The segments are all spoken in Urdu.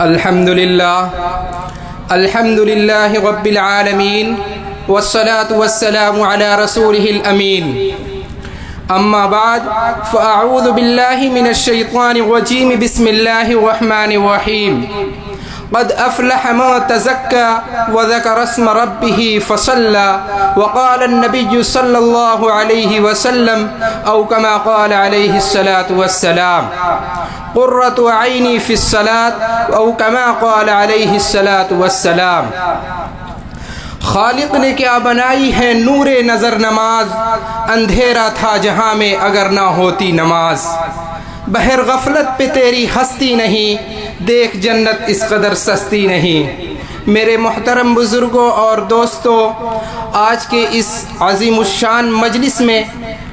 الحمد لله رب العالمين والصلاة والسلام على رسوله الأمين أما بعد فأعوذ بالله من الشيطان الرجيم بسم الله الرحمن الرحيم قد أفلح من تزكى وذكر اسم ربه فصلى وقال النبي صلى الله عليه وسلم أو كما قال عليه الصلاة والسلام قرة عيني في الصلاة أو كما قال عليه الصلاة والسلام۔ خالق نے کیا بنائی ہے نور نظر نماز، اندھیرا تھا جہاں میں اگر نہ ہوتی نماز۔ بہر غفلت پہ تیری ہستی نہیں، دیکھ جنت اس قدر سستی نہیں۔ میرے محترم بزرگوں اور دوستوں، آج کے اس عظیم الشان مجلس میں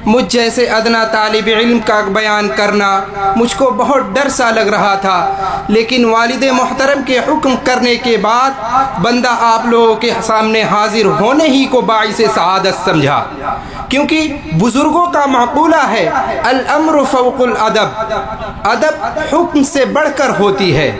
مجھ جیسے ادنا طالب علم کا بیان کرنا مجھ کو بہت ڈر سا لگ رہا تھا، لیکن والد محترم کے حکم کرنے کے بعد بندہ آپ لوگوں کے سامنے حاضر ہونے ہی کو باعث سعادت سمجھا، کیونکہ بزرگوں کا مقولہ ہے الامر فوق الادب، ادب حکم سے بڑھ کر ہوتی ہے۔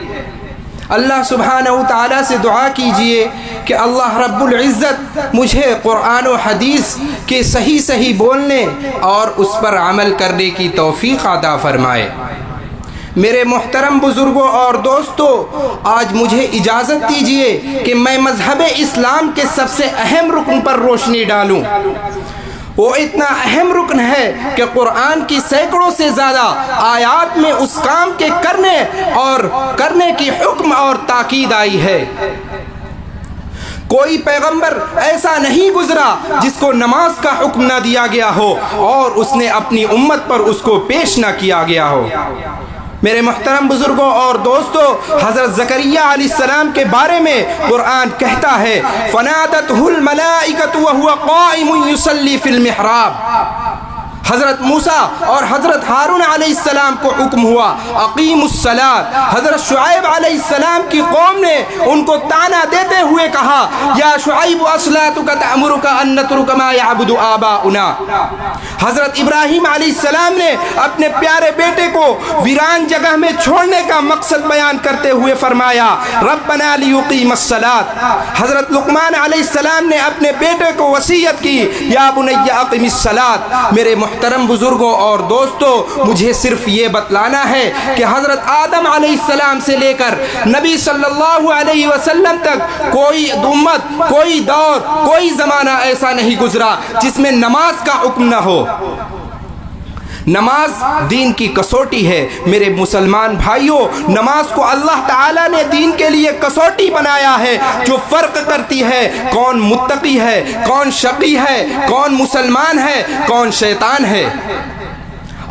اللہ سبحانہ و تعالیٰ سے دعا کیجئے کہ اللہ رب العزت مجھے قرآن و حدیث کے صحیح بولنے اور اس پر عمل کرنے کی توفیق عطا فرمائے۔ میرے محترم بزرگوں اور دوستوں، آج مجھے اجازت دیجئے کہ میں مذہب اسلام کے سب سے اہم رکن پر روشنی ڈالوں۔ وہ اتنا اہم رکن ہے کہ قرآن کی سینکڑوں سے زیادہ آیات میں اس کام کے کرنے کی حکم اور تاکید آئی ہے۔ کوئی پیغمبر ایسا نہیں گزرا جس کو نماز کا حکم نہ دیا گیا ہو اور اس نے اپنی امت پر اس کو پیش نہ کیا گیا ہو۔ میرے محترم بزرگوں اور دوستوں، حضرت زکریا علیہ السلام کے بارے میں قرآن کہتا ہے فَنَادَتْهُ الْمَلَائِكَةُ وَهُوَ قَائِمٌ يُصَلِّي فِي الْمِحْرَابِ۔ حضرت موسیٰ اور حضرت ہارون علیہ السلام کو حکم ہوا اقیم الصلاۃ۔ حضرت شعیب علیہ السلام کی قوم نے ان کو طعنہ دیتے ہوئے کہا یا شعیب اصلاتک تأمرک ان نترک ما یعبد آباؤنا۔ حضرت ابراہیم علیہ السلام نے اپنے پیارے بیٹے کو ویران جگہ میں چھوڑنے کا مقصد بیان کرتے ہوئے فرمایا ربنا لیقیم الصلاۃ۔ حضرت لقمان علیہ السلام نے اپنے بیٹے کو وصیت کی یا بنی اقم الصلاۃ۔ میرے محترم بزرگوں اور دوستوں، مجھے صرف یہ بتلانا ہے کہ حضرت آدم علیہ السلام سے لے کر نبی صلی اللہ علیہ وسلم تک کوئی امت، کوئی دور، کوئی زمانہ ایسا نہیں گزرا جس میں نماز کا حکم نہ ہو۔ نماز دین کی کسوٹی ہے۔ میرے مسلمان بھائیوں، نماز کو اللہ تعالیٰ نے دین کے لیے کسوٹی بنایا ہے جو فرق کرتی ہے کون متقی ہے، کون شقی ہے، کون مسلمان ہے، کون شیطان ہے۔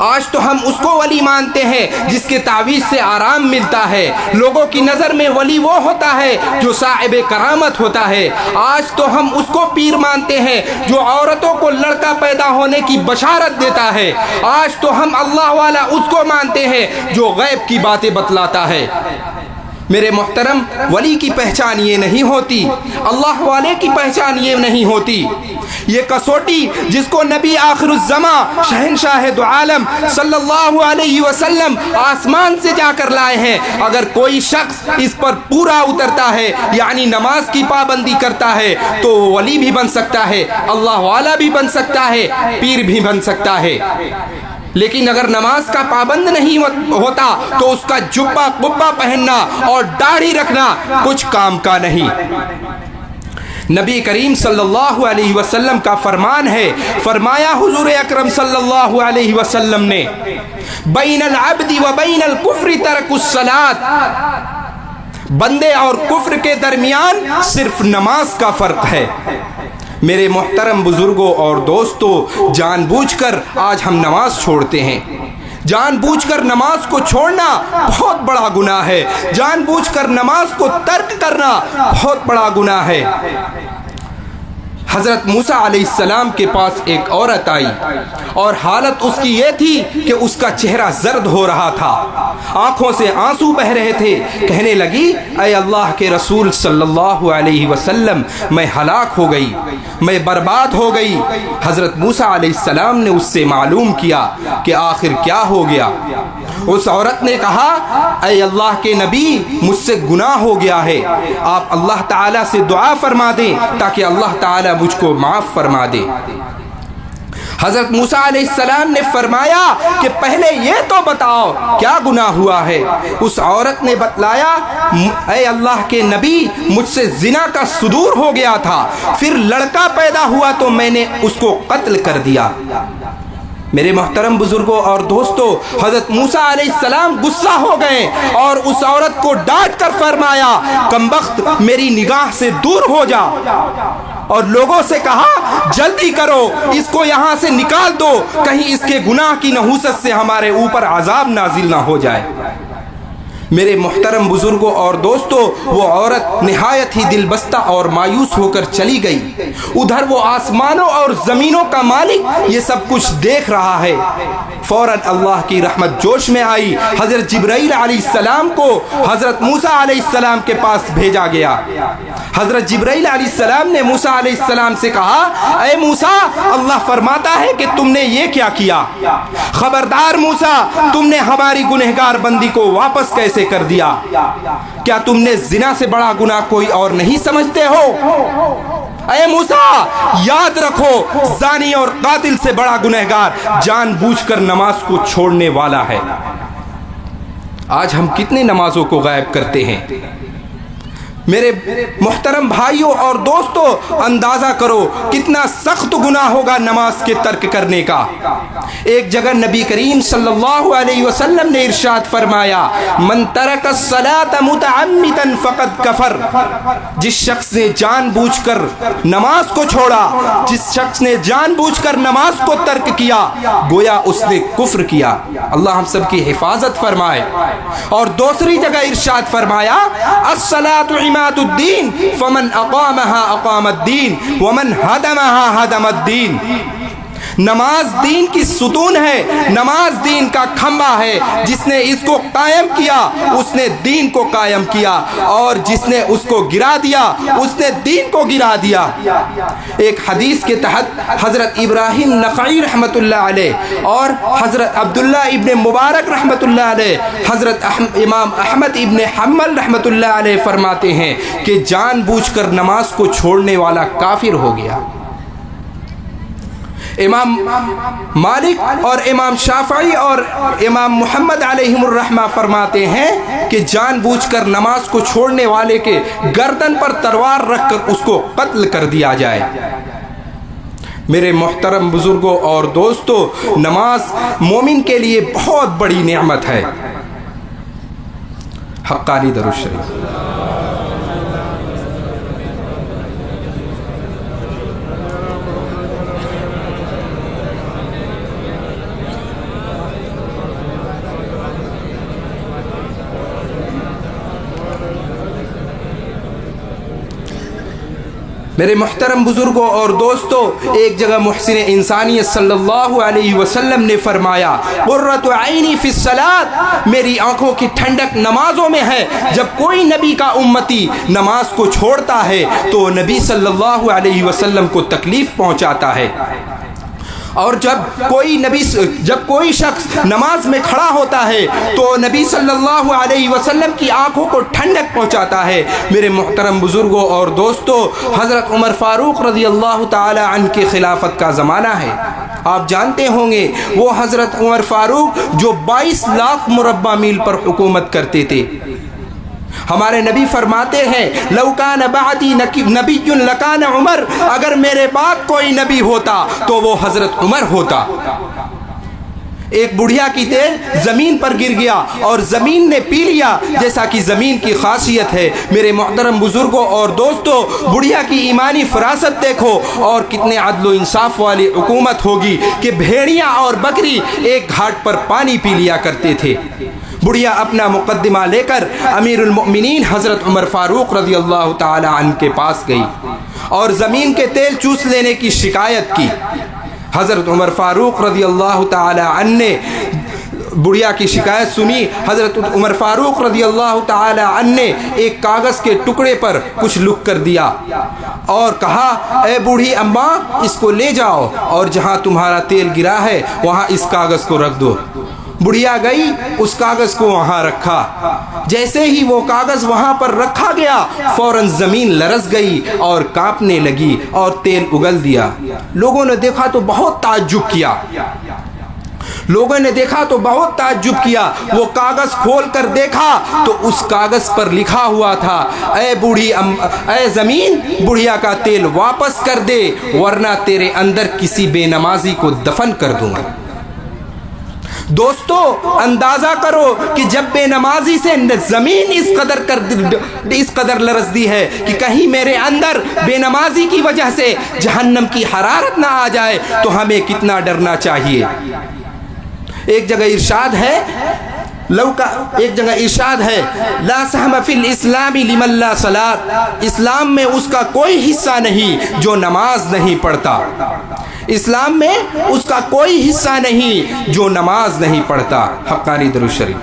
آج تو ہم اس کو ولی مانتے ہیں جس کے تعویذ سے آرام ملتا ہے۔ لوگوں کی نظر میں ولی وہ ہوتا ہے جو صاحب کرامت ہوتا ہے۔ آج تو ہم اس کو پیر مانتے ہیں جو عورتوں کو لڑکا پیدا ہونے کی بشارت دیتا ہے۔ آج تو ہم اللہ والا اس کو مانتے ہیں جو غیب کی باتیں بتلاتا ہے۔ میرے محترم، ولی کی پہچان یہ نہیں ہوتی، اللہ والے کی پہچان یہ نہیں ہوتی۔ یہ کسوٹی جس کو نبی آخر الزمان شہنشاہ دو عالم صلی اللہ علیہ وسلم آسمان سے جا کر لائے ہیں، اگر کوئی شخص اس پر پورا اترتا ہے یعنی نماز کی پابندی کرتا ہے تو ولی بھی بن سکتا ہے، اللہ والا بھی بن سکتا ہے، پیر بھی بن سکتا ہے۔ لیکن اگر نماز کا پابند نہیں ہوتا تو اس کا جبہ قبہ پہننا اور داڑھی رکھنا کچھ کام کا نہیں۔ نبی کریم صلی اللہ علیہ وسلم کا فرمان ہے، فرمایا حضور اکرم صلی اللہ علیہ وسلم نے بین العبد و بین الکفر ترک الصلاۃ، بندے اور کفر کے درمیان صرف نماز کا فرق ہے۔ میرے محترم بزرگوں اور دوستوں، جان بوجھ کر آج ہم نماز چھوڑتے ہیں۔ جان بوجھ کر نماز کو چھوڑنا بہت بڑا گناہ ہے، جان بوجھ کر نماز کو ترک کرنا بہت بڑا گناہ ہے۔ حضرت موسیٰ علیہ السلام کے پاس ایک عورت آئی اور حالت اس کی یہ تھی کہ اس کا چہرہ زرد ہو رہا تھا، آنکھوں سے آنسو بہ رہے تھے۔ کہنے لگی اے اللہ کے رسول صلی اللہ علیہ وسلم، میں ہلاک ہو گئی، میں برباد ہو گئی۔ حضرت موسیٰ علیہ السلام نے اس سے معلوم کیا کہ آخر کیا ہو گیا۔ اس عورت نے کہا اے اللہ کے نبی، مجھ سے گناہ ہو گیا ہے، آپ اللہ تعالیٰ سے دعا فرما دیں تاکہ اللہ تعالیٰ مجھ کو معاف فرما دے۔ حضرت موسیٰ علیہ السلام نے فرمایا کہ پہلے یہ تو بتاؤ کیا گناہ ہوا ہے۔ اس عورت نے بتلایا اے اللہ کے نبی، مجھ سے زنا کا صدور ہو گیا تھا، پھر لڑکا پیدا ہوا تو میں نے اس کو قتل کر دیا۔ میرے محترم بزرگوں اور دوستو، حضرت موسیٰ علیہ السلام غصہ ہو گئے اور اس عورت کو ڈانٹ کر فرمایا کمبخت، میری نگاہ سے دور ہو جا، اور لوگوں سے کہا جلدی کرو، اس کو یہاں سے نکال دو، کہیں اس کے گناہ کی نحوست سے ہمارے اوپر عذاب نازل نہ ہو جائے۔ میرے محترم بزرگوں اور دوستو، وہ عورت نہایت ہی دل بستہ اور مایوس ہو کر چلی گئی۔ ادھر وہ آسمانوں اور زمینوں کا مالک یہ سب کچھ دیکھ رہا ہے۔ فوراً اللہ کی رحمت جوش میں آئی، حضرت جبرائیل علیہ السلام کو حضرت موسیٰ علیہ السلام کے پاس بھیجا گیا۔ حضرت جبرائیل علیہ السلام نے موسیٰ علیہ السلام سے کہا اے موسیٰ، اللہ فرماتا ہے کہ تم نے یہ کیا کیا؟ خبردار موسیٰ، تم نے ہماری گنہگار بندی کو واپس کیسے کر دیا؟ کیا تم نے زنا سے بڑا گناہ کوئی اور نہیں سمجھتے ہو؟ اے موسیٰ، یاد رکھو، زانی اور قاتل سے بڑا گنہگار جان بوجھ کر نماز کو چھوڑنے والا ہے۔ آج ہم کتنے نمازوں کو غائب کرتے ہیں؟ میرے محترم بھائیوں اور دوستو، اندازہ کرو کتنا سخت گناہ ہوگا نماز کے ترک کرنے کا۔ ایک جگہ نبی کریم صلی اللہ علیہ وسلم نے ارشاد فرمایا من ترک الصلاة متعمدا فقد کفر، جس شخص نے جان بوجھ کر نماز کو چھوڑا، جس شخص نے جان بوجھ کر نماز کو ترک کیا، گویا اس نے کفر کیا۔ اللہ ہم سب کی حفاظت فرمائے۔ اور دوسری جگہ ارشاد فرمایا الصلاة عماد الدین فمن اقامها اقام الدین ومن هدمها هدم الدین۔ نماز دین کی ستون ہے، نماز دین کا کھمبا ہے، جس نے اس کو قائم کیا اس نے دین کو قائم کیا، اور جس نے اس کو گرا دیا اس نے دین کو گرا دیا۔ ایک حدیث کے تحت حضرت ابراہیم نخعی رحمت اللہ علیہ اور حضرت عبداللہ ابن مبارک رحمت اللہ علیہ، حضرت امام احمد ابن حنبل رحمت اللہ علیہ فرماتے ہیں کہ جان بوجھ کر نماز کو چھوڑنے والا کافر ہو گیا۔ امام مالک اور امام شافعی اور امام محمد علیہم الرحمہ فرماتے ہیں کہ جان بوجھ کر نماز کو چھوڑنے والے کے گردن پر تلوار رکھ کر اس کو قتل کر دیا جائے۔ میرے محترم بزرگوں اور دوستو، نماز مومن کے لیے بہت بڑی نعمت ہے۔ حقانی درود شریف۔ میرے محترم بزرگوں اور دوستو، ایک جگہ محسن انسانیت صلی اللہ علیہ وسلم نے فرمایا قرۃ عینی فی الصلاۃ، میری آنکھوں کی ٹھنڈک نمازوں میں ہے۔ جب کوئی نبی کا امتی نماز کو چھوڑتا ہے تو نبی صلی اللہ علیہ وسلم کو تکلیف پہنچاتا ہے، اور جب کوئی شخص نماز میں کھڑا ہوتا ہے تو نبی صلی اللہ علیہ وسلم کی آنکھوں کو ٹھنڈک پہنچاتا ہے۔ میرے محترم بزرگوں اور دوستو، حضرت عمر فاروق رضی اللہ تعالی عنہ کی خلافت کا زمانہ ہے۔ آپ جانتے ہوں گے وہ حضرت عمر فاروق جو 22 لاکھ مربع میل پر حکومت کرتے تھے۔ ہمارے نبی فرماتے ہیں لو کان بعدی نبی لکان عمر، اگر میرے بعد کوئی نبی ہوتا تو وہ حضرت عمر ہوتا۔ ایک بڑھیا کی تیل زمین پر گر گیا اور زمین نے پی لیا، جیسا کہ زمین کی خاصیت ہے۔ میرے محترم بزرگوں اور دوستو، بڑھیا کی ایمانی فراست دیکھو، اور کتنے عدل و انصاف والی حکومت ہوگی کہ بھیڑیاں اور بکری ایک گھاٹ پر پانی پی لیا کرتے تھے۔ بڑھیا اپنا مقدمہ لے کر امیر المؤمنین حضرت عمر فاروق رضی اللہ تعالی عنہ کے پاس گئی اور زمین کے تیل چوس لینے کی شکایت کی۔ حضرت عمر فاروق رضی اللہ تعالی عنہ نے بڑھیا کی شکایت سنی۔ حضرت عمر فاروق رضی اللہ تعالی عنہ نے ایک کاغذ کے ٹکڑے پر کچھ لکھ کر دیا اور کہا، اے بوڑھی اماں، اس کو لے جاؤ اور جہاں تمہارا تیل گرا ہے وہاں اس کاغذ کو رکھ دو۔ بڑھیا گئی، اس کاغذ کو وہاں رکھا۔ جیسے ہی وہ کاغذ وہاں پر رکھا گیا فوراً زمین لرز گئی اور کانپنے لگی اور تیل اگل دیا۔ لوگوں نے دیکھا تو بہت تعجب کیا۔ وہ کاغذ کھول کر دیکھا تو اس کاغذ پر لکھا ہوا تھا، اے زمین، بڑھیا کا تیل واپس کر دے ورنہ تیرے اندر کسی بے نمازی کو دفن کر دوں گا۔ دوستو، اندازہ کرو کہ جب بے نمازی سے زمین اس قدر لرزتی ہے کہ کہیں میرے اندر بے نمازی کی وجہ سے جہنم کی حرارت نہ آ جائے تو ہمیں کتنا ڈرنا چاہیے۔ ایک جگہ ارشاد ہے لا سہم فی الاسلام لمن لا صلاۃ، اسلام میں اس کا کوئی حصہ نہیں جو نماز نہیں پڑھتا۔ اسلام میں اس کا کوئی حصہ نہیں جو نماز نہیں پڑھتا۔ حقانی درود شریف۔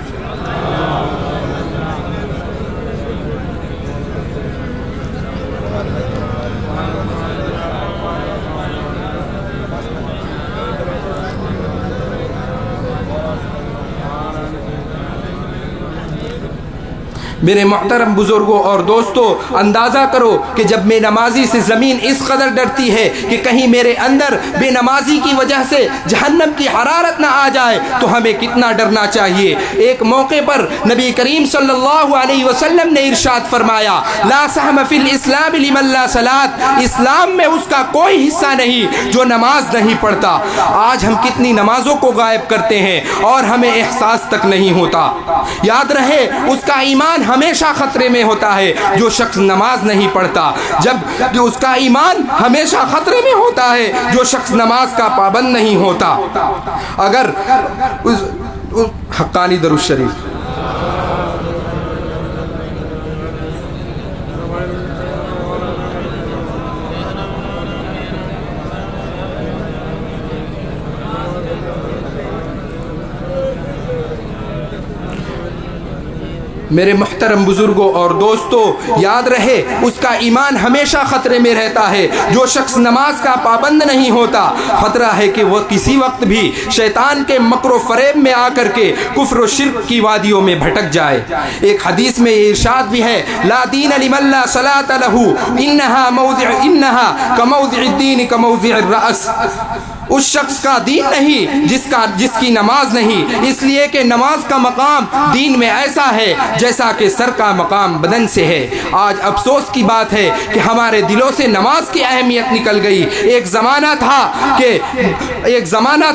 میرے محترم بزرگوں اور دوستوں، اندازہ کرو کہ جب بے نمازی سے زمین اس قدر ڈرتی ہے کہ کہیں میرے اندر بے نمازی کی وجہ سے جہنم کی حرارت نہ آ جائے تو ہمیں کتنا ڈرنا چاہیے۔ ایک موقع پر نبی کریم صلی اللہ علیہ وسلم نے ارشاد فرمایا، لا سہم فی الاسلام لمن لا صلاۃ، اسلام میں اس کا کوئی حصہ نہیں جو نماز نہیں پڑھتا۔ آج ہم کتنی نمازوں کو غائب کرتے ہیں اور ہمیں احساس تک نہیں ہوتا۔ یاد رہے، اس کا ایمان ہمیشہ خطرے میں ہوتا ہے جو شخص نماز نہیں پڑھتا۔ جب اس کا ایمان ہمیشہ خطرے میں ہوتا ہے جو شخص نماز کا پابند نہیں ہوتا۔ اگر حقانی درود شریف۔ میرے محترم بزرگوں اور دوستوں، یاد رہے، اس کا ایمان ہمیشہ خطرے میں رہتا ہے جو شخص نماز کا پابند نہیں ہوتا۔ خطرہ ہے کہ وہ کسی وقت بھی شیطان کے مکر و فریب میں آ کر کے کفر و شرک کی وادیوں میں بھٹک جائے۔ ایک حدیث میں یہ ارشاد بھی ہے، لا دین لمن لا صلاۃ لہ انہا کموضع الدین کموضع الرأس، اس شخص کا دین نہیں جس کی نماز نہیں، اس لیے کہ نماز کا مقام دین میں ایسا ہے جیسا کہ سر کا مقام بدن سے ہے۔ آج افسوس کی بات ہے کہ ہمارے دلوں سے نماز کی اہمیت نکل گئی۔ ایک زمانہ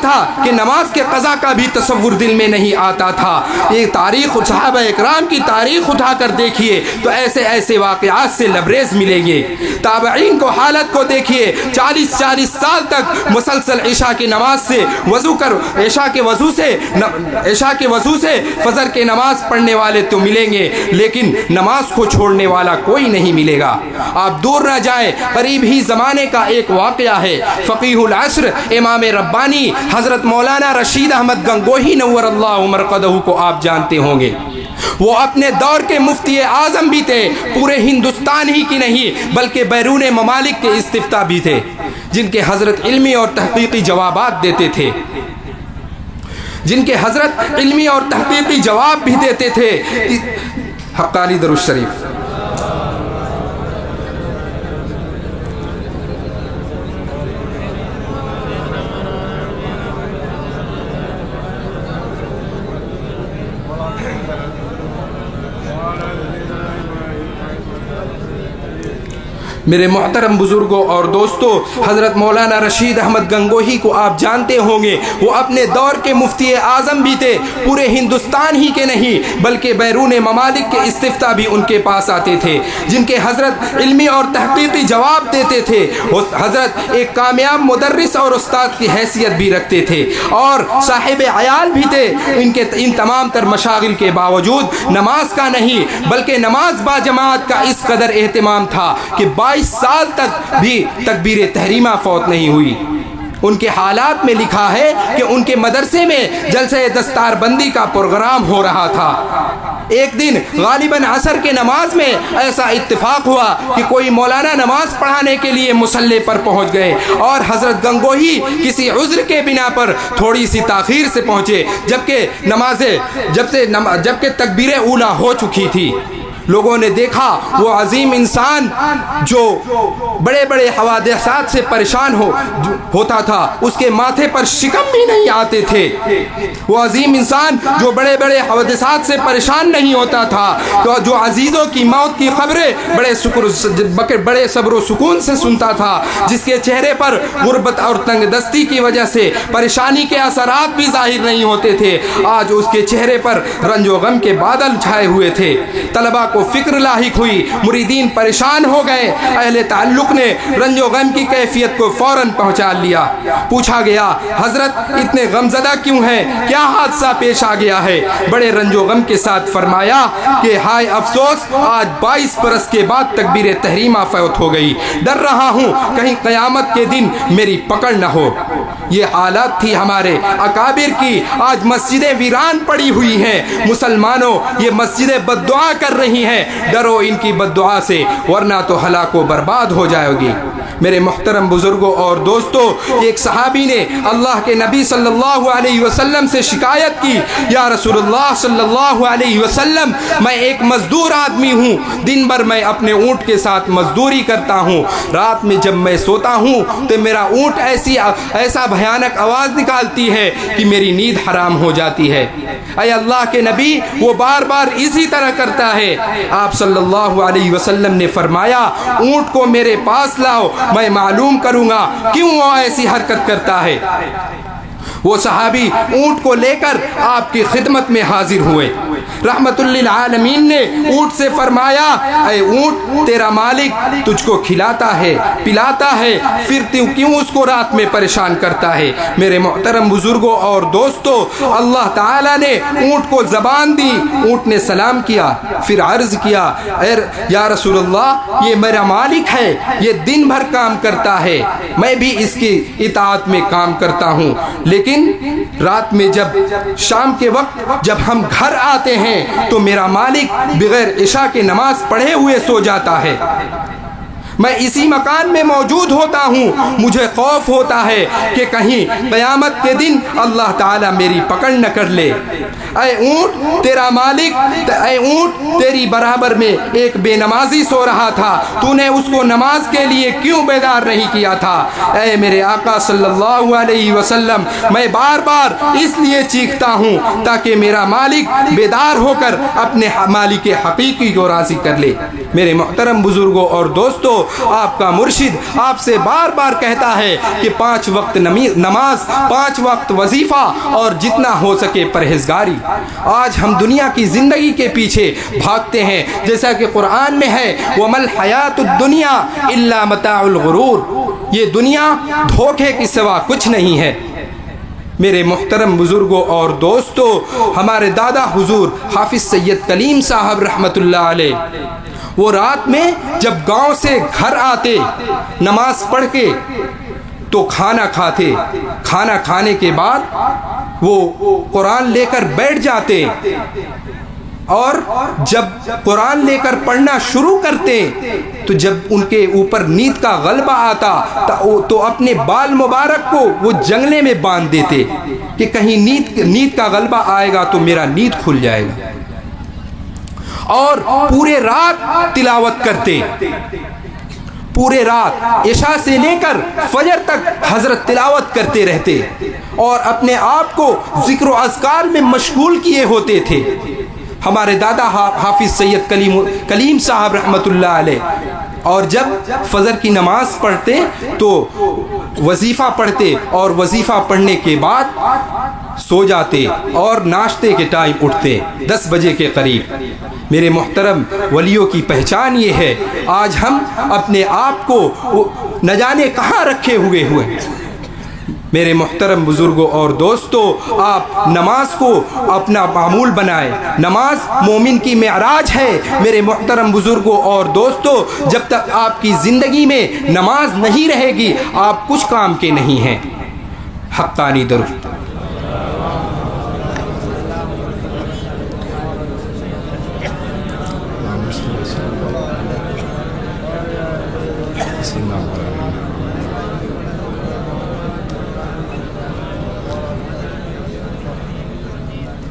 تھا کہ نماز کے قضا کا بھی تصور دل میں نہیں آتا تھا۔ یہ تاریخ، صحابہ اکرام کی تاریخ اٹھا کر دیکھیے تو ایسے واقعات سے لبریز ملیں گے۔ تابعین کو حالت کو دیکھیے، 40 سال تک مسلسل عشاء کی نماز سے عشاء کے وضو سے فجر کی نماز پڑھنے والے تو ملیں گے لیکن نماز کو چھوڑنے والا کوئی نہیں ملے گا۔ آپ دور نہ جائیں، قریب ہی زمانے کا ایک واقعہ ہے۔ فقیہ العصر امام ربانی حضرت مولانا رشید احمد گنگوہی نور اللہ مرقدہ کو آپ جانتے ہوں گے۔ وہ اپنے دور کے مفتی اعظم بھی تھے، پورے ہندوستان ہی کی نہیں بلکہ بیرون ممالک کے استفتاء بھی تھے، جن کے حضرت علمی اور تحقیقی جوابات دیتے تھے، جواب بھی دیتے تھے۔ حقانی درود شریف۔ میرے محترم بزرگوں اور دوستوں، حضرت مولانا رشید احمد گنگوہی کو آپ جانتے ہوں گے۔ وہ اپنے دور کے مفتی اعظم بھی تھے، پورے ہندوستان ہی کے نہیں بلکہ بیرون ممالک کے استفتاء بھی ان کے پاس آتے تھے، جن کے حضرت علمی اور تحقیقی جواب دیتے تھے۔ حضرت ایک کامیاب مدرس اور استاد کی حیثیت بھی رکھتے تھے اور صاحب عیال بھی تھے۔ ان تمام تر مشاغل کے باوجود نماز کا نہیں بلکہ نماز با جماعت کا اس قدر اہتمام تھا کہ 22 سال تک بھی تکبیر تحریمہ فوت نہیں ہوئی۔ ان کے حالات میں لکھا ہے کہ ان کے مدرسے میں جلسہ دستار بندی کا پروگرام ہو رہا تھا۔ ایک دن غالباً عصر کے نماز میں ایسا اتفاق ہوا کہ کوئی مولانا نماز پڑھانے کے لیے مصلی پر پہنچ گئے اور حضرت گنگوہی کسی عذر کے بنا پر تھوڑی سی تاخیر سے پہنچے، جبکہ تکبیر اولیٰ ہو چکی تھی۔ لوگوں نے دیکھا وہ عظیم انسان جو بڑے بڑے حوادثات سے پریشان ہوتا تھا، اس کے ماتھے پر شکم بھی نہیں آتے تھے۔ وہ عظیم انسان جو بڑے بڑے حوادثات سے پریشان نہیں ہوتا تھا، تو جو عزیزوں کی موت کی خبریں بڑے صبر و سکون سے سنتا تھا، جس کے چہرے پر غربت اور تنگ دستی کی وجہ سے پریشانی کے اثرات بھی ظاہر نہیں ہوتے تھے، آج اس کے چہرے پر رنج و غم کے بادل چھائے ہوئے تھے۔ طلباء کو فکر لاحق ہوئی، مریدین پریشان ہو گئے۔ اہل تعلق نے رنج و غم کی کیفیت کو فوراً پہنچا لیا۔ پوچھا گیا، حضرت اتنے غمزدہ کیوں ہیں؟ کیا حادثہ پیش آ گیا ہے؟ بڑے رنج و غم کے ساتھ فرمایا کہ ہائے افسوس، آج 22 برس کے بعد تکبیر تحریمہ فوت ہو گئی۔ ڈر رہا ہوں کہیں قیامت کے دن میری پکڑ نہ ہو۔ یہ حالات تھی ہمارے اکابر کی۔ آج مسجدیں ویران پڑی ہوئی ہیں۔ مسلمانوں، یہ مسجدیں بد دعا کر رہی ہیں، ڈرو ان کی بد دعا سے، ورنہ تو ہلاک و برباد ہو جائے گی۔ میرے محترم بزرگوں اور دوستوں، ایک صحابی نے اللہ کے نبی صلی اللہ علیہ وسلم سے شکایت کی، یا رسول اللہ صلی اللہ علیہ وسلم، میں ایک مزدور آدمی ہوں، دن بھر میں اپنے اونٹ کے ساتھ مزدوری کرتا ہوں، رات میں جب میں سوتا ہوں تو میرا اونٹ ایسا بھیانک آواز نکالتی ہے کہ میری نیند حرام ہو جاتی ہے۔ اے اللہ کے نبی، وہ بار بار اسی طرح کرتا ہے۔ آپ صلی اللہ علیہ وسلم نے فرمایا، اونٹ کو میرے پاس لاؤ، میں معلوم کروں گا کیوں وہ ایسی حرکت کرتا ہے۔ وہ صحابی اونٹ کو لے کر آپ کی خدمت میں حاضر ہوئے۔ رحمت للعالمین نے اونٹ سے فرمایا، اے اونٹ، تیرا مالک تجھ کو کھلاتا ہے، پلاتا ہے، پھر تو کیوں اس کو رات میں پریشان کرتا ہے؟ میرے محترم بزرگوں اور دوستوں، اللہ تعالیٰ نے اونٹ کو زبان دی۔ اونٹ نے سلام کیا، پھر عرض کیا، اے یا رسول اللہ، یہ میرا مالک ہے، یہ دن بھر کام کرتا ہے، میں بھی اس کی اطاعت میں کام کرتا ہوں، لیکن رات میں جب شام کے وقت جب ہم گھر آتے ہیں تو میرا مالک بغیر عشاء کے نماز پڑھے ہوئے سو جاتا ہے۔ میں اسی مکان میں موجود ہوتا ہوں، مجھے خوف ہوتا ہے کہ کہیں قیامت کے دن اللہ تعالیٰ میری پکڑ نہ کر لے۔ اے اونٹ، تیرا مالک، اے اونٹ، تیری برابر میں ایک بے نمازی سو رہا تھا، تو نے اس کو نماز کے لیے کیوں بیدار نہیں کیا تھا؟ اے میرے آقا صلی اللہ علیہ وسلم، میں بار بار اس لیے چیختا ہوں تاکہ میرا مالک بیدار ہو کر اپنے مالک حقیقی کو راضی کر لے۔ میرے محترم بزرگوں اور دوستوں، آپ کا مرشد آپ سے بار بار کہتا ہے کہ 5 وقت نماز، 5 وقت وظیفہ اور جتنا ہو سکے پرہیزگاری۔ آج ہم دنیا کی زندگی کے پیچھے بھاگتے ہیں، جیسا کہ قرآن میں ہے، وَمَا الْحَيَاةُ الدُّنْيَا إِلَّا مَتَاعُ الْغُرُورِ، یہ دنیا دھوکے کے سوا کچھ نہیں ہے۔ میرے محترم بزرگوں اور دوستوں، ہمارے دادا حضور حافظ سید کلیم صاحب رحمت اللہ علیہ، وہ رات میں جب گاؤں سے گھر آتے، نماز پڑھ کے تو کھانا کھاتے، کھانا کھانے کے بعد وہ قرآن لے کر بیٹھ جاتے، اور جب قرآن لے کر پڑھنا شروع کرتے تو جب ان کے اوپر نیند کا غلبہ آتا تو اپنے بال مبارک کو وہ جنگلے میں باندھ دیتے کہ کہیں نیند کا غلبہ آئے گا تو میرا نیند کھل جائے گا، اور پورے رات تلاوت کرتے، پورے رات عشاء سے لے کر فجر تک حضرت تلاوت کرتے رہتے اور اپنے آپ کو ذکر و اذکار میں مشغول کیے ہوتے تھے۔ ہمارے دادا حافظ سید کلیم صاحب رحمت اللہ علیہ، اور جب فجر کی نماز پڑھتے تو وظیفہ پڑھتے، اور وظیفہ پڑھنے کے بعد سو جاتے اور ناشتے کے ٹائم اٹھتے 10 بجے کے قریب۔ میرے محترم ولیوں کی پہچان یہ ہے، آج ہم اپنے آپ کو نہ جانے کہاں رکھے ہوئے۔ میرے محترم بزرگوں اور دوستو، آپ نماز کو اپنا معمول بنائیں۔ نماز مومن کی معراج ہے۔ میرے محترم بزرگوں اور دوستو، جب تک آپ کی زندگی میں نماز نہیں رہے گی آپ کچھ کام کے نہیں ہیں۔ حقانی درود۔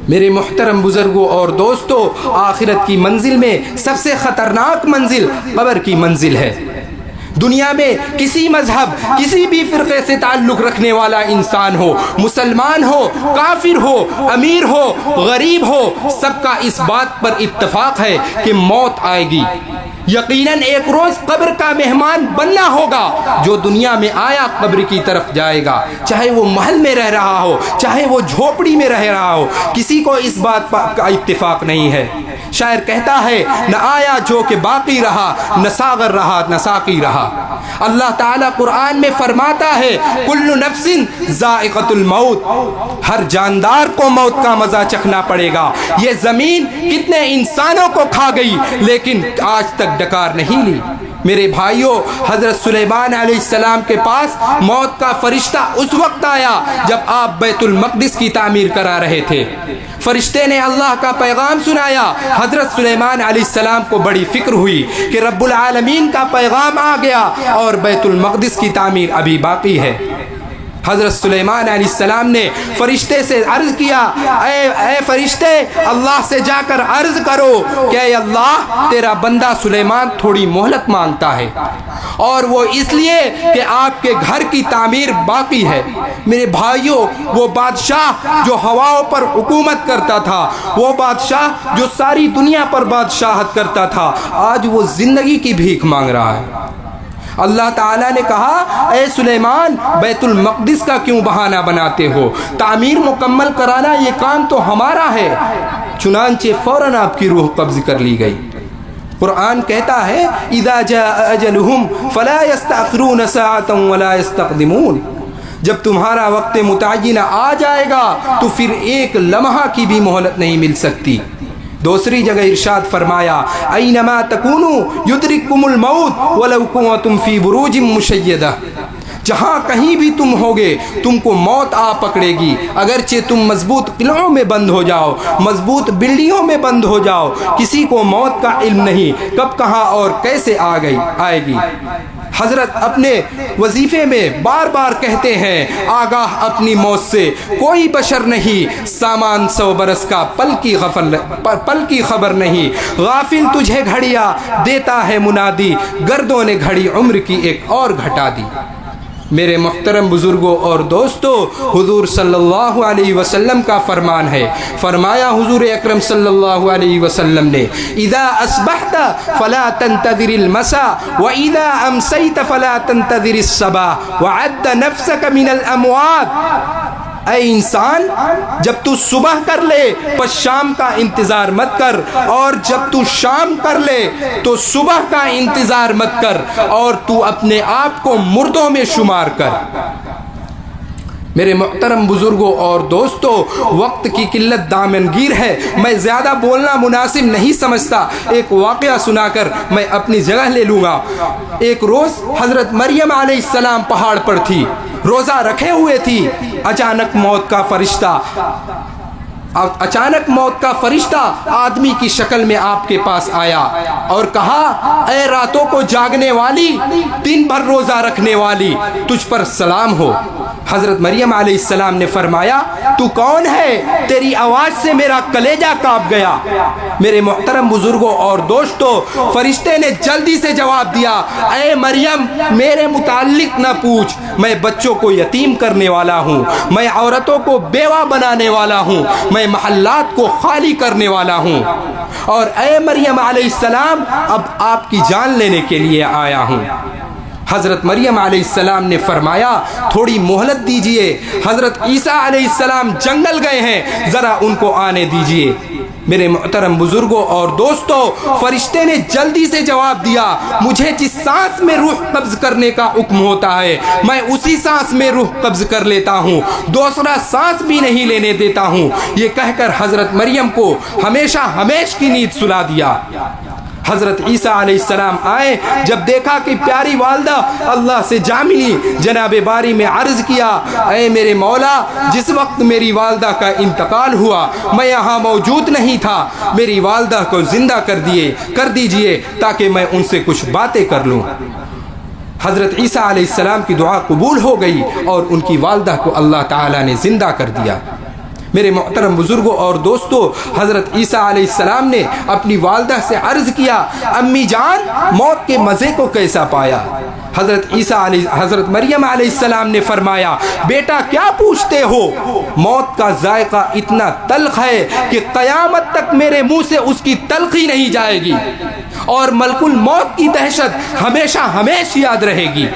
میرے محترم بزرگوں اور دوستو، آخرت کی منزل میں سب سے خطرناک منزل قبر کی منزل ہے۔ دنیا میں کسی مذہب، کسی بھی فرقے سے تعلق رکھنے والا انسان ہو، مسلمان ہو، کافر ہو، امیر ہو، غریب ہو، سب کا اس بات پر اتفاق ہے کہ موت آئے گی۔ یقیناً ایک روز قبر کا مہمان بننا ہوگا۔ جو دنیا میں آیا قبر کی طرف جائے گا، چاہے وہ محل میں رہ رہا ہو، چاہے وہ جھوپڑی میں رہ رہا ہو، کسی کو اس بات کا اتفاق نہیں ہے۔ شاعر کہتا ہے، نہ آیا جو کہ باقی رہا، نہ ساغر رہا نہ ساقی رہا۔ اللہ تعالیٰ قرآن میں فرماتا ہے، کل نفس ذائقۃ الموت، ہر جاندار کو موت کا مزہ چکھنا پڑے گا۔ یہ زمین کتنے انسانوں کو کھا گئی لیکن آج تک ڈکار نہیں لی۔ میرے بھائیوں، حضرت سلیمان علیہ السلام کے پاس موت کا فرشتہ اس وقت آیا جب آپ بیت المقدس کی تعمیر کرا رہے تھے۔ فرشتے نے اللہ کا پیغام سنایا۔ حضرت سلیمان علیہ السلام کو بڑی فکر ہوئی کہ رب العالمین کا پیغام آ گیا اور بیت المقدس کی تعمیر ابھی باقی ہے۔ حضرت سلیمان علیہ السلام نے فرشتے سے عرض کیا، اے فرشتے، اللہ سے جا کر عرض کرو کہ اے اللہ، تیرا بندہ سلیمان تھوڑی مہلت مانگتا ہے، اور وہ اس لیے کہ آپ کے گھر کی تعمیر باقی ہے۔ میرے بھائیوں، وہ بادشاہ جو ہواؤں پر حکومت کرتا تھا، وہ بادشاہ جو ساری دنیا پر بادشاہت کرتا تھا، آج وہ زندگی کی بھیک مانگ رہا ہے۔ اللہ تعالیٰ نے کہا، اے سلیمان، بیت المقدس کا کیوں بہانہ بناتے ہو؟ تعمیر مکمل کرانا یہ کام تو ہمارا ہے۔ چنانچہ فوراً آپ کی روح قبض کر لی گئی۔ قرآن کہتا ہے، اذا جاء اجلہم فلا یستأخرون ساعۃ ولا یستقدمون، جب تمہارا وقت متعینہ آ جائے گا تو پھر ایک لمحہ کی بھی مہلت نہیں مل سکتی۔ دوسری جگہ ارشاد فرمایا، اینما تکونوا یدرککم الموت ولو کنتم فی بروج مشیدہ، جہاں کہیں بھی تم ہوگے تم کو موت آ پکڑے گی، اگرچہ تم مضبوط قلعوں میں بند ہو جاؤ، مضبوط بلڈنگوں میں بند ہو جاؤ، کسی کو موت کا علم نہیں کب کہاں اور کیسے آئے گی۔ حضرت اپنے وظیفے میں بار بار کہتے ہیں، آگاہ اپنی موت سے کوئی بشر نہیں، سامان 100 برس کا پل کی خبر نہیں، غافل تجھے گھڑیاں دیتا ہے منادی، گردوں نے گھڑی عمر کی ایک اور گھٹا دی۔ میرے محترم بزرگوں اور دوستو، حضور صلی اللہ علیہ وسلم کا فرمان ہے، فرمایا حضور اکرم صلی اللہ علیہ وسلم نے، اذا اصبحت فلا تنتظر المساء واذا امسيت فلا تنتظر الصباح وعد نفسك من الاموات۔ اے انسان، جب تو صبح کر لے پس شام کا انتظار مت کر، اور جب تو شام کر لے تو صبح کا انتظار مت کر، اور تو اپنے آپ کو مردوں میں شمار کر۔ میرے محترم بزرگوں اور دوستو، وقت کی قلت دامنگیر ہے، میں زیادہ بولنا مناسب نہیں سمجھتا۔ ایک واقعہ سنا کر میں اپنی جگہ لے لوں گا۔ ایک روز حضرت مریم علیہ السلام پہاڑ پر تھی، روزہ رکھے ہوئے تھی۔ اچانک موت کا فرشتہ آدمی کی شکل میں آپ کے پاس آیا اور کہا، اے راتوں کو جاگنے والی، دن بھر روزہ رکھنے والی، تجھ پر سلام ہو۔ حضرت مریم علیہ السلام نے فرمایا، تو کون ہے؟ تیری آواز سے میرا کلیجہ کانپ گیا۔ میرے محترم بزرگوں اور دوستو، فرشتے نے جلدی سے جواب دیا، اے مریم، میرے متعلق نہ پوچھ، میں بچوں کو یتیم کرنے والا ہوں، میں عورتوں کو بیوہ بنانے والا ہوں، میں محلات کو خالی کرنے والا ہوں، اور اے مریم علیہ السلام، اب آپ کی جان لینے کے لیے آیا ہوں۔ حضرت مریم علیہ السلام نے فرمایا تھوڑی مہلت دیجئے، حضرت عیسیٰ علیہ السلام جنگل گئے ہیں، ذرا ان کو آنے دیجئے۔ میرے محترم بزرگوں اور دوستوں، فرشتے نے جلدی سے جواب دیا، مجھے جس سانس میں روح قبض کرنے کا حکم ہوتا ہے میں اسی سانس میں روح قبض کر لیتا ہوں، دوسرا سانس بھی نہیں لینے دیتا ہوں۔ یہ کہہ کر حضرت مریم کو ہمیشہ ہمیش کی نیند سلا دیا۔ حضرت عیسیٰ علیہ السلام آئے، جب دیکھا کہ پیاری والدہ اللہ سے جا ملی، جناب باری میں عرض کیا، اے میرے مولا، جس وقت میری والدہ کا انتقال ہوا میں یہاں موجود نہیں تھا، میری والدہ کو زندہ کر دیجئے تاکہ میں ان سے کچھ باتیں کر لوں۔ حضرت عیسیٰ علیہ السلام کی دعا قبول ہو گئی اور ان کی والدہ کو اللہ تعالیٰ نے زندہ کر دیا۔ میرے محترم بزرگوں اور دوستوں، حضرت عیسیٰ علیہ السلام نے اپنی والدہ سے عرض کیا، امی جان موت کے مزے کو کیسا پایا؟ حضرت مریم علیہ السلام نے فرمایا، بیٹا کیا پوچھتے ہو؟ موت کا ذائقہ اتنا تلخ ہے کہ قیامت تک میرے منہ سے اس کی تلخی نہیں جائے گی، اور ملک الموت کی دہشت ہمیشہ ہمیش یاد رہے گی۔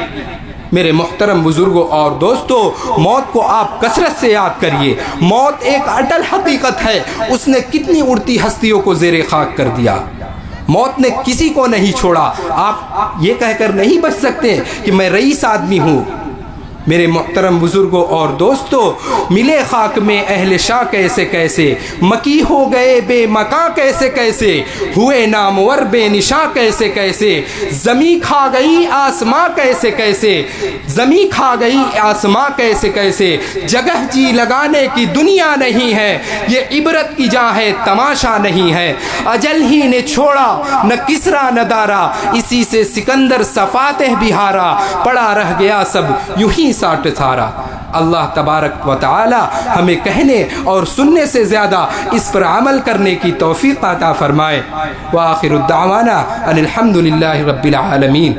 میرے محترم بزرگوں اور دوستوں، موت کو آپ کثرت سے یاد کریے۔ موت ایک اٹل حقیقت ہے، اس نے کتنی اڑتی ہستیوں کو زیر خاک کر دیا۔ موت نے کسی کو نہیں چھوڑا۔ آپ یہ کہہ کر نہیں بچ سکتے کہ میں رئیس آدمی ہوں۔ میرے محترم بزرگوں اور دوستوں، ملے خاک میں اہل شاہ کیسے کیسے، مکی ہو گئے بے مکاں کیسے کیسے، ہوئے نامور بے نشاں کیسے کیسے، زمیں کھا گئی آسماں کیسے کیسے، زمیں کھا گئی آسماں کیسے کیسے، جگہ جی لگانے کی دنیا نہیں ہے، یہ عبرت کی جا ہے تماشا نہیں ہے، اجل ہی نے چھوڑا نہ کسرا نہ دارا، اسی سے سکندر صفاتح بھی ہارا، پڑا رہ گیا سب یوں ہی ساٹھ تھارا۔ اللہ تبارک و تعالی ہمیں کہنے اور سننے سے زیادہ اس پر عمل کرنے کی توفیق عطا فرمائے۔ وآخر الدعوانا ان الحمد للہ رب العالمین۔